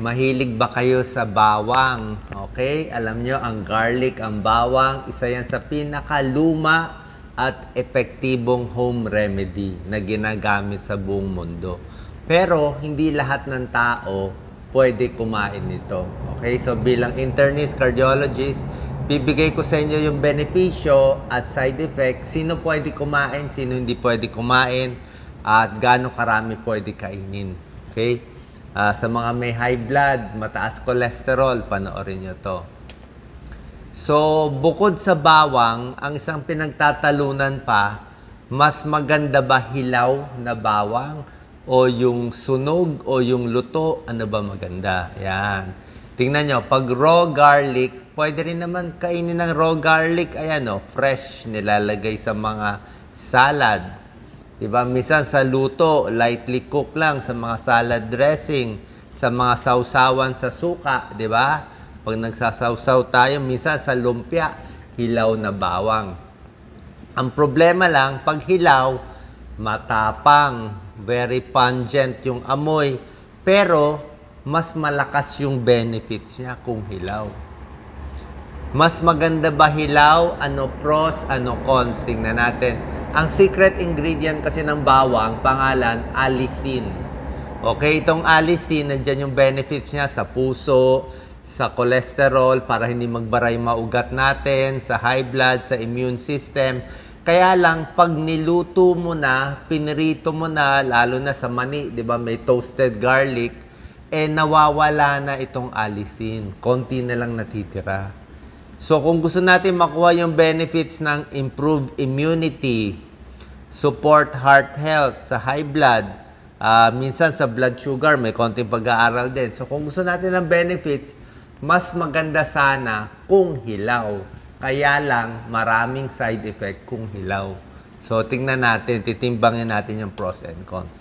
Mahilig ba kayo sa bawang? Okay? Alam nyo, ang garlic, ang bawang, isa yan sa pinakaluma at epektibong home remedy na ginagamit sa buong mundo. Pero, hindi lahat ng tao pwede kumain nito. Okay? So, bilang internist, cardiologist, bibigay ko sa inyo yung benepisyo at side effects. Sino pwede kumain, sino hindi pwede kumain, at gaano karami pwede kainin. Okay? Sa mga may high blood, mataas cholesterol, panoorin nyo to. So, bukod sa bawang, ang isang pinagtatalunan pa, mas maganda ba hilaw na bawang? O yung sunog o yung luto, ano ba maganda? Yan. Tingnan nyo, pag raw garlic, pwede rin naman kainin ng raw garlic, ayan o, fresh, nilalagay sa mga salad. Diba? Minsan sa luto, lightly cook lang sa mga salad dressing, sa mga sausawan sa suka, di ba? Pag nagsasawsaw tayo, minsan sa lumpia, hilaw na bawang. Ang problema lang, pag hilaw, matapang, very pungent yung amoy, pero mas malakas yung benefits niya kung hilaw. Mas maganda ba hilaw? Ano pros, ano cons? Tingnan natin. Ang secret ingredient kasi ng bawang, pangalan, allicin. Okay, itong allicin, nandyan yung benefits niya sa puso, sa cholesterol, para hindi magbaray maugat natin, sa high blood, sa immune system. Kaya lang, pag niluto mo na, pinirito mo na, lalo na sa mani, di ba, may toasted garlic, nawawala na itong allicin. Konti na lang natitira. So, kung gusto natin makuha yung benefits ng improved immunity, support heart health sa high blood, minsan sa blood sugar, may konting pag-aaral din. So, kung gusto natin ng benefits, mas maganda sana kung hilaw. Kaya lang, maraming side effect kung hilaw. So, tingnan natin, titimbangin natin yung pros and cons.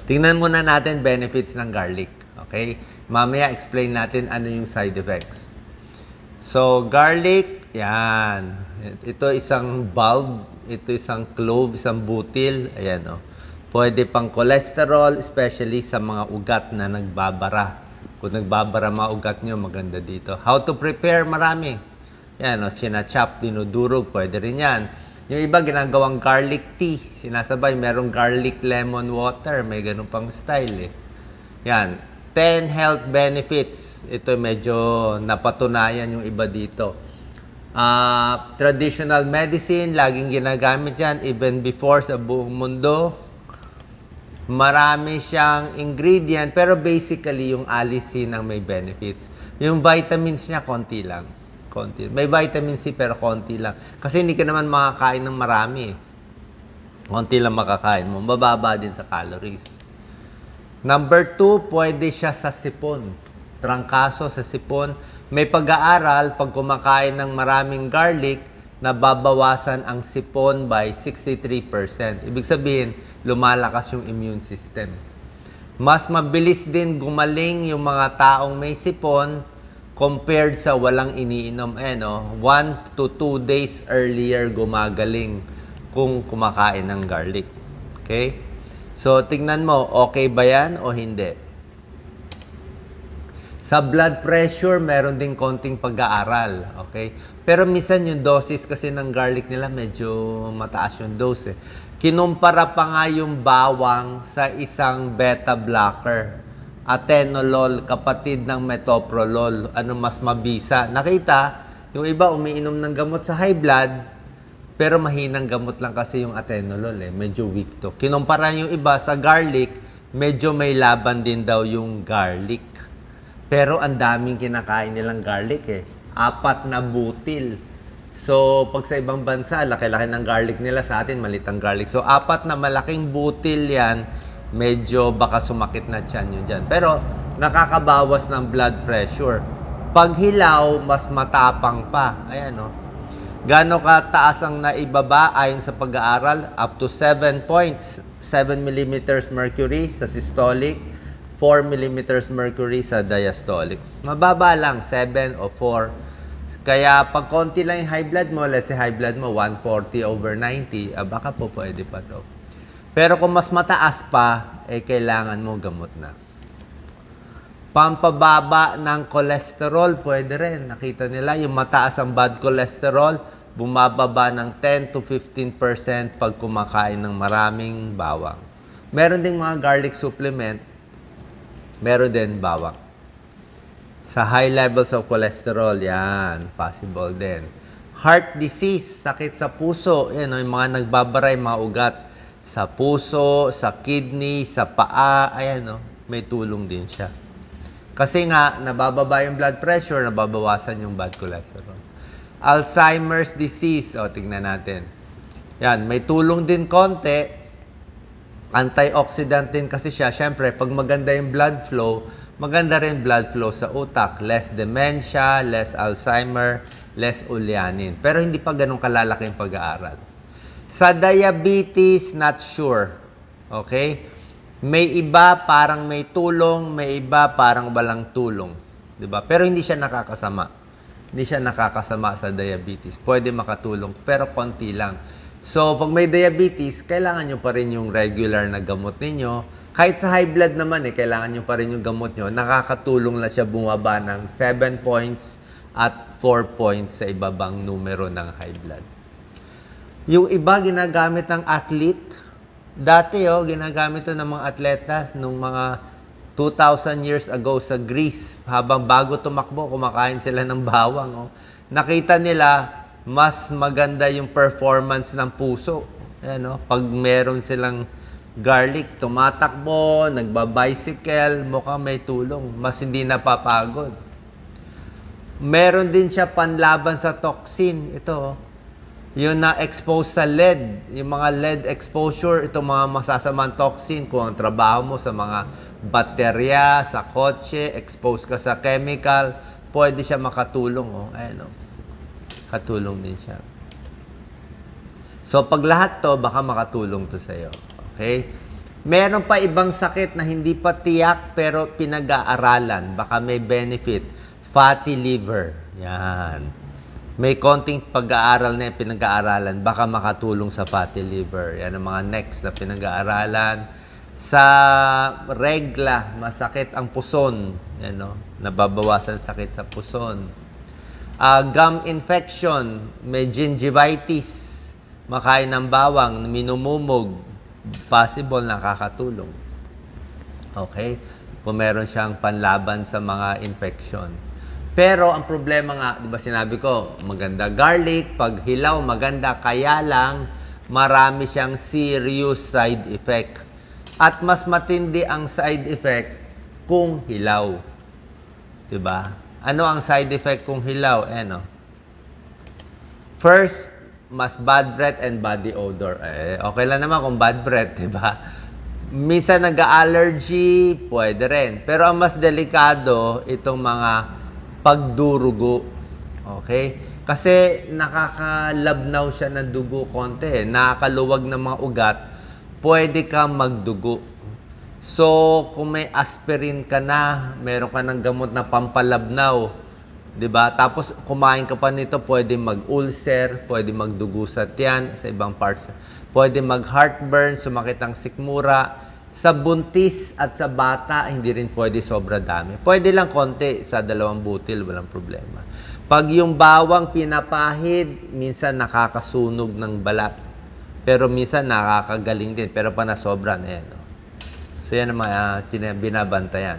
Tingnan muna natin benefits ng garlic. Okay? Mamaya, explain natin ano yung side effects. So, garlic, yan. Ito isang bulb, ito isang clove, isang butil. Ayan, oh. Pwede pang cholesterol, especially sa mga ugat na nagbabara. Kung nagbabara mga ugat nyo, maganda dito. How to prepare? Marami. Yan, oh, chinachop, dinudurog, pwede rin yan. Yung iba, ginagawang garlic tea. Sinasabay, merong garlic lemon water. May ganun pang style, eh. Yan. 10 health benefits. Ito medyo napatunayan yung iba dito. Traditional medicine, laging ginagamit yan, even before sa buong mundo. Marami siyang ingredient, pero basically yung allicin ang may benefits. Yung vitamins niya, konti lang. Konti. May vitamin C, pero konti lang. Kasi hindi ka naman makakain ng marami. Konti lang makakain mo. Mababa din sa calories. Number 2, pwede siya sa sipon. Trangkaso sa sipon. May pag-aaral, pag kumakain ng maraming garlic, nababawasan ang sipon by 63%. Ibig sabihin, lumalakas yung immune system. Mas mabilis din gumaling yung mga taong may sipon compared sa walang iniinom. 1 to 2 days earlier gumagaling kung kumakain ng garlic. Okay? So, tingnan mo, okay ba yan o hindi? Sa blood pressure, meron din konting pag-aaral. Okay? Pero minsan yung dosis kasi ng garlic nila, medyo mataas yung dose. Kinumpara pa nga yung bawang sa isang beta blocker. Atenolol, kapatid ng metoprolol. Ano mas mabisa? Nakita, yung iba umiinom ng gamot sa high blood, pero mahinang gamot lang kasi yung atenolol, medyo weak to. Kinumpara yung iba sa garlic, medyo may laban din daw yung garlic. Pero ang daming kinakain nilang garlic 4 na butil. So, pag sa ibang bansa, laki-laki ng garlic nila, sa atin maliit ang garlic. So, 4 na malaking butil yan, medyo baka sumakit na tiyan yun dyan. Pero, nakakabawas ng blood pressure. Pag hilaw, mas matapang pa. Ayan, oh. Gaano kataas ang naibaba ayon sa pag-aaral? Up to 7 points. 7 millimeters mercury sa systolic, 4 millimeters mercury sa diastolic. Mababa lang, 7 o 4. Kaya pag konti lang yung high blood mo, let's say high blood mo 140/90, baka po pwede pa to. Pero kung mas mataas pa, kailangan mo gamot na. Pampababa ng cholesterol, pwede rin. Nakita nila, yung mataas ang bad cholesterol, bumababa ng 10 to 15% pag kumakain ng maraming bawang. Meron ding mga garlic supplement, meron din bawang. Sa high levels of cholesterol, yan, possible din. Heart disease, sakit sa puso, yan, yung mga nagbabaray, mga ugat sa puso, sa kidney, sa paa, ayan, may tulong din siya. Kasi nga, nabababa yung blood pressure, nababawasan yung bad cholesterol. Alzheimer's disease, tingnan natin. Yan, may tulong din konti. Antioxidant din kasi siya. Siyempre, pag maganda yung blood flow, maganda rin blood flow sa utak. Less dementia, less Alzheimer, less ulyanin. Pero hindi pa ganun kalalaki yung pag-aaral. Sa diabetes, not sure. Okay? May iba parang may tulong, may iba parang walang tulong. Diba? Pero hindi siya nakakasama. Hindi siya nakakasama sa diabetes. Pwede makatulong, pero konti lang. So, pag may diabetes, kailangan nyo pa rin yung regular na gamot ninyo. Kahit sa high blood naman, kailangan nyo pa rin yung gamot nyo. Nakakatulong na siya bumaba ng 7 points at 4 points sa ibabang numero ng high blood. Yung iba ginagamit ng athlete. Dati, ginagamit ito ng mga atletas nung mga 2,000 years ago sa Greece. Habang bago tumakbo, kumakain sila ng bawang. Nakita nila, mas maganda yung performance ng puso. Ayan, pag meron silang garlic, tumatakbo, nagbabicycle, mukhang may tulong. Mas hindi napapagod. Meron din siya panlaban sa toxin. Ito, yung na-expose sa lead, yung mga lead exposure, itong mga masasamang toxin, kung ang trabaho mo sa mga baterya, sa kotse, expose ka sa chemical, pwede siya makatulong. Ayan, katulong din siya. So, pag lahat to, baka makatulong to sa'yo. Okay? Meron pa ibang sakit na hindi pa tiyak, pero pinag-aaralan. Baka may benefit. Fatty liver. Yan. May konting pag-aaral na pinag-aaralan, baka makatulong sa fatty liver. Yan ang mga next na pinag-aaralan. Sa regla, masakit ang puson. Yan, nababawasan sakit sa puson. Gum infection, may gingivitis, makain ng bawang, minumumog, possible nakakatulong. Okay? Kung meron siyang panlaban sa mga infection. Pero ang problema nga, di ba sinabi ko, maganda garlic, pag hilaw maganda, kaya lang marami siyang serious side effect. At mas matindi ang side effect kung hilaw. Di ba? Ano ang side effect kung hilaw? First, mas bad breath and body odor. Okay lang naman kung bad breath, di ba? Minsan nag-allergy, pwede rin. Pero ang mas delikado, itong mga pagdurugo. Okay? Kasi nakakalabnaw siya ng dugo konti. Nakakaluwag ng mga ugat, pwede kang magdugo. So, kung may aspirin ka na, meron ka ng gamot na pampalabnaw, di ba? Tapos, kumain ka pa nito, pwede mag-ulcer, pwede magdugo sa tiyan, sa ibang parts. Pwede mag-heartburn, sumakit ang sikmura. Sa buntis at sa bata, hindi rin pwede sobra dami. Pwede lang konti sa 2 butil, walang problema. Pag yung bawang pinapahid, minsan nakakasunog ng balat. Pero minsan nakakagaling din. Pero pa na sobra na yan. So yan ang mga binabantayan.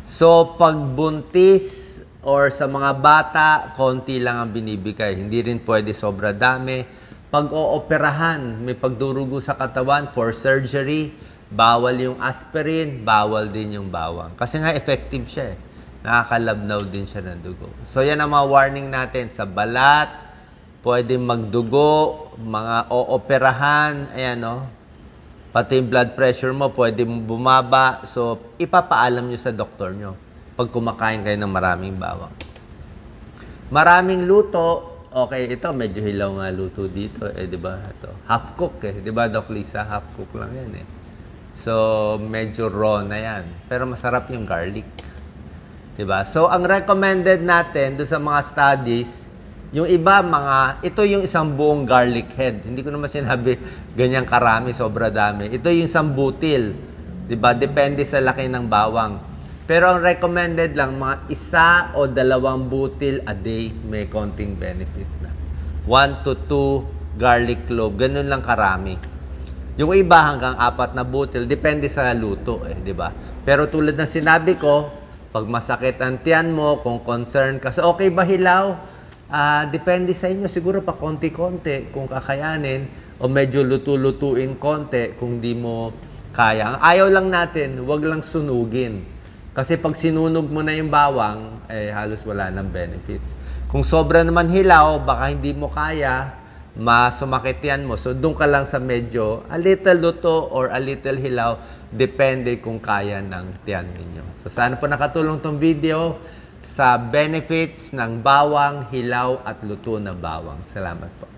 So pag buntis or sa mga bata, konti lang ang binibigay. Hindi rin pwede sobra dami. Pag ooperahan, may pagdurugo sa katawan for surgery, bawal yung aspirin, bawal din yung bawang. Kasi nga effective siya. Nakakalabnaw din siya ng dugo. So yan ang mga warning natin. Sa balat, pwede magdugo, mga ooperahan, ayan pati yung blood pressure mo, pwede bumaba. So ipapaalam nyo sa doktor nyo pag kumakain kayo ng maraming bawang. Maraming luto. Okay, ito medyo hilaw nga luto dito di ba? Ito, half cook di ba, Doc Lisa? Half cook lang yan So, medyo raw na yan. Pero masarap yung garlic. Di ba? So, ang recommended natin do sa mga studies, yung iba ito yung isang buong garlic head. Hindi ko naman sinabi ganyang karami, sobra dami. Ito yung isang butil. 'Di ba? Depende sa laki ng bawang. Pero ang recommended lang, mga 1 o 2 butil a day, may konting benefit na. 1 to 2 garlic clove, ganun lang karami. Yung iba hanggang 4 na butil, depende sa luto di ba? Pero tulad ng sinabi ko, pag masakit ang tiyan mo, kung concern ka, so okay ba hilaw? Depende sa inyo, siguro pa konti-konti kung kakayanin, o medyo luto-lutuin konti kung di mo kaya. Ang ayaw lang natin, wag lang sunugin. Kasi pag sinunog mo na yung bawang, halos wala ng benefits. Kung sobra naman hilaw, baka hindi mo kaya, masumakit yan mo. So, doon ka lang sa medyo a little luto or a little hilaw. Depende kung kaya ng tiyan ninyo. So, sana po nakatulong tong video sa benefits ng bawang, hilaw at luto na bawang. Salamat po.